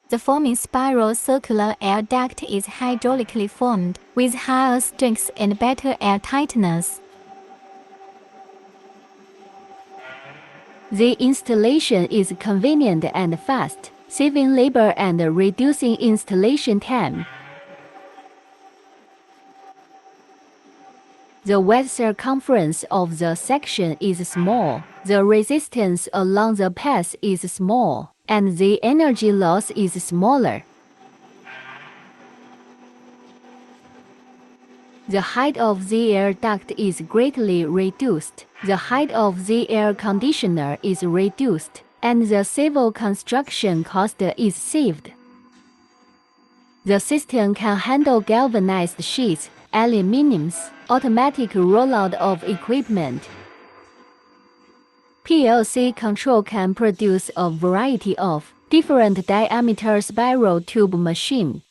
The forming spiral circular air duct is hydraulically formed, with higher strength and better air tightness. The installation is convenient and fast, saving labor and reducing installation time. The wet circumference of the section is small, the resistance along the path is small, and the energy loss is smaller. The height of the air duct is greatly reduced, the height of the air conditioner is reduced, and the civil construction cost is saved. The system can handle galvanized sheets, aluminums, automatic rollout of equipment. PLC control can produce a variety of different diameter spiral tube machine.